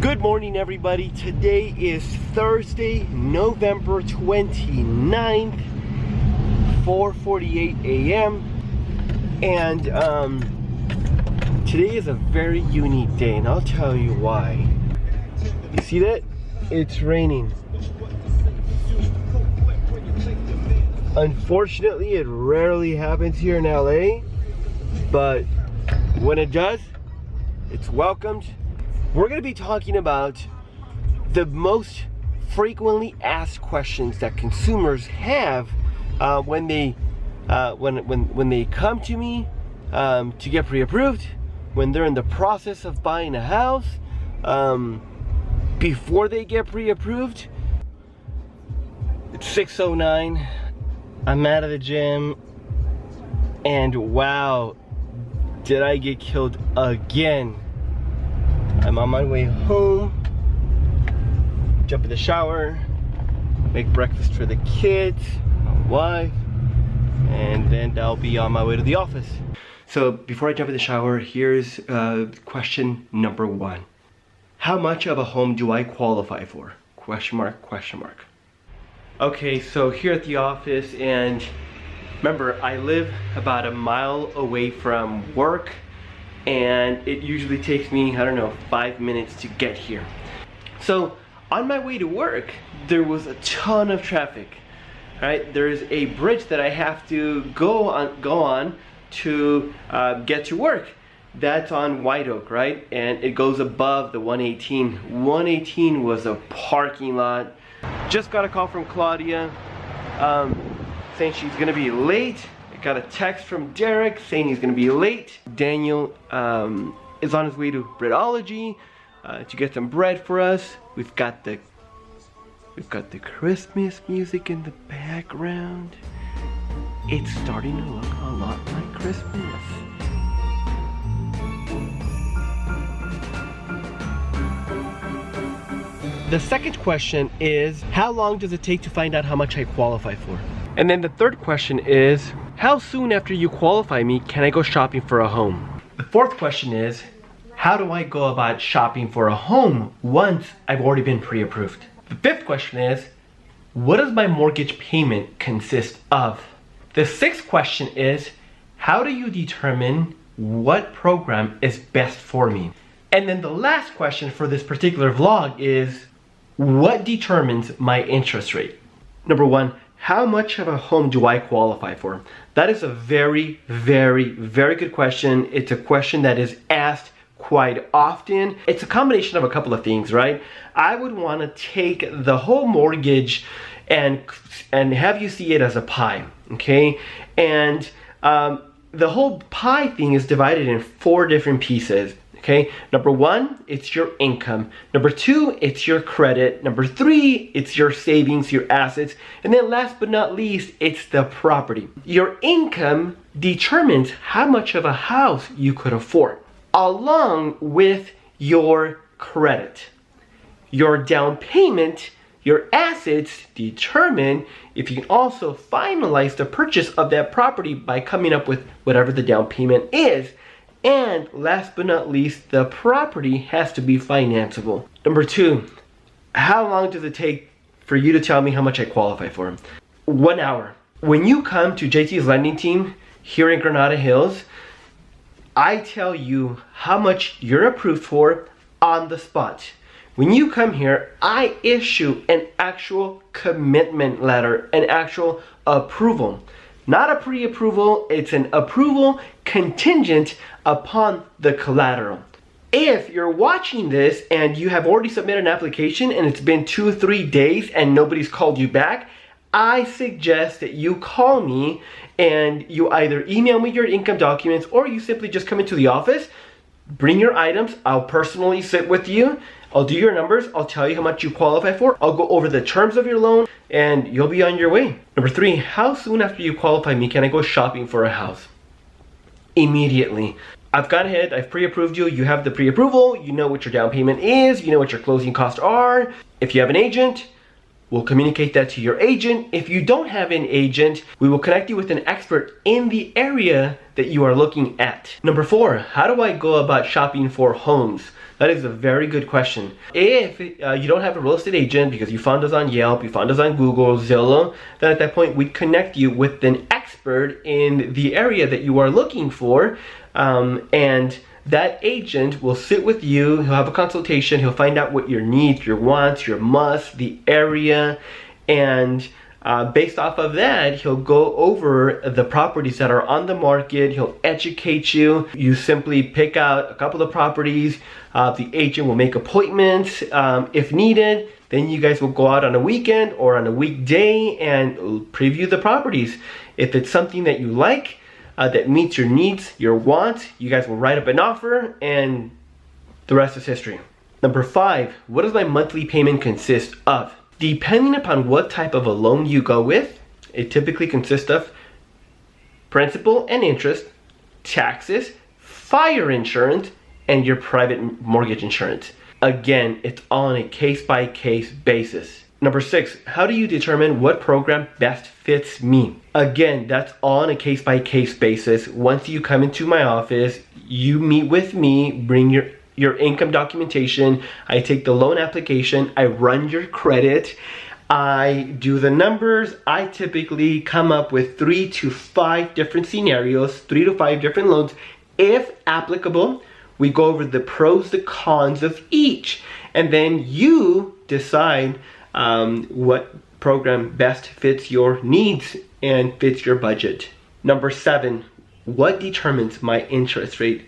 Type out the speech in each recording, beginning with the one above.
Good morning, everybody. Today is Thursday, November 29th, 4:48 a.m. And today is a very unique day, and I'll tell you why. You see that? It's raining. Unfortunately, it rarely happens here in LA, but when it does, it's welcomed. We're going to be talking about the most frequently asked questions that consumers have when they come to me to get pre-approved, when they're in the process of buying a house, before they get pre-approved. It's 6:09. I'm out of the gym, and wow, did I get killed again. I'm on my way home, jump in the shower, make breakfast for the kids, my wife, and then I'll be on my way to the office. So before I jump in the shower, here's question number one. How much of a home do I qualify for? Question mark, question mark. Okay, so here at the office, and remember, I live about a mile away from work, and it usually takes me, I don't know, 5 minutes to get here. So on my way to work, there was a ton of traffic, right? There's a bridge that I have to go on to get to work. That's on White Oak, right? And it goes above the 118. 118 was a parking lot. Just got a call from Claudia saying she's gonna be late. Got a text from Derek saying he's gonna be late. Daniel is on his way to Breadology to get some bread for us. We've got the Christmas music in the background. It's starting to look a lot like Christmas. The second question is, how long does it take to find out how much I qualify for? And then the third question is, how soon after you qualify me can I go shopping for a home? The fourth question is, how do I go about shopping for a home once I've already been pre-approved? The fifth question is, what does my mortgage payment consist of? The sixth question is, how do you determine what program is best for me? And then the last question for this particular vlog is, what determines my interest rate? Number one, how much of a home do I qualify for? That is a very, very, very good question. It's a question that is asked quite often. It's a combination of a couple of things, right? I would want to take the whole mortgage and have you see it as a pie, okay? And the whole pie thing is divided in 4 different pieces. Okay, number one, it's your income. Number two, it's your credit. Number three, it's your savings, your assets. And then last but not least, it's the property. Your income determines how much of a house you could afford, along with your credit. Your down payment, your assets determine if you can also finalize the purchase of that property by coming up with whatever the down payment is. And last but not least, the property has to be financeable. Number two, how long does it take for you to tell me how much I qualify for? 1 hour. When you come to JT's lending team here in Granada Hills, I tell you how much you're approved for on the spot. When you come here, I issue an actual commitment letter, an actual approval. Not a pre-approval, it's an approval contingent upon the collateral. If you're watching this and you have already submitted an application and it's been 2 or 3 days and nobody's called you back, I suggest that you call me and you either email me your income documents or you simply just come into the office, bring your items, I'll personally sit with you, I'll do your numbers, I'll tell you how much you qualify for, I'll go over the terms of your loan, and you'll be on your way. Number three, how soon after you qualify me can I go shopping for a house? Immediately. I've gone ahead, I've pre-approved you, you have the pre-approval, you know what your down payment is, you know what your closing costs are. If you have an agent, we'll communicate that to your agent. If you don't have an agent, we will connect you with an expert in the area that you are looking at. Number four, how do I go about shopping for homes? That is a very good question. If you don't have a real estate agent because you found us on Yelp, you found us on Google, Zillow, then at that point we connect you with an expert in the area that you are looking for, and that agent will sit with you, he'll have a consultation, he'll find out what your needs, your wants, your musts, the area, and based off of that, he'll go over the properties that are on the market, he'll educate you. You simply pick out a couple of properties, the agent will make appointments if needed, then you guys will go out on a weekend or on a weekday and preview the properties. If it's something that you like, that meets your needs, your wants, you guys will write up an offer and the rest is history. Number 5, what does my monthly payment consist of? Depending upon what type of a loan you go with, it typically consists of principal and interest, taxes, fire insurance, and your private mortgage insurance. Again, it's on a case-by-case basis. Number 6, how do you determine what program best fits me? Again, that's on a case-by-case basis. Once you come into my office, you meet with me, bring your income documentation, I take the loan application, I run your credit, I do the numbers. I typically come up with 3 to 5 different scenarios, 3 to 5 different loans. If applicable, we go over the pros, the cons of each, and then you decide what program best fits your needs and fits your budget. Number 7, what determines my interest rate?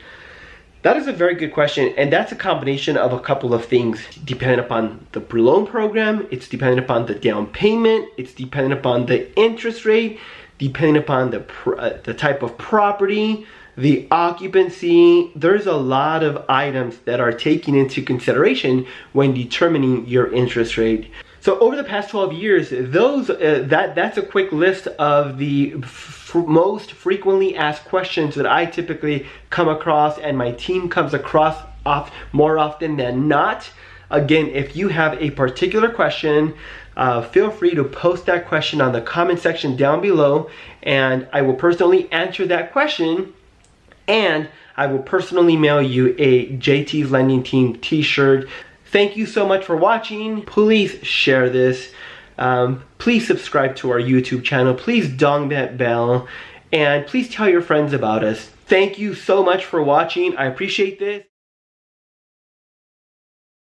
That is a very good question, and that's a combination of a couple of things. Depending upon the loan program, it's dependent upon the down payment, it's dependent upon the interest rate, depending upon the type of property, the occupancy. There's a lot of items that are taken into consideration when determining your interest rate. So over the past 12 years, that's a quick list of the most frequently asked questions that I typically come across and my team comes across more often than not. Again, if you have a particular question, feel free to post that question on the comment section down below, and I will personally answer that question, and I will personally mail you a JT's Lending Team t-shirt. Thank you so much for watching. Please share this. Please subscribe to our YouTube channel. Please dong that bell. And please tell your friends about us. Thank you so much for watching. I appreciate this.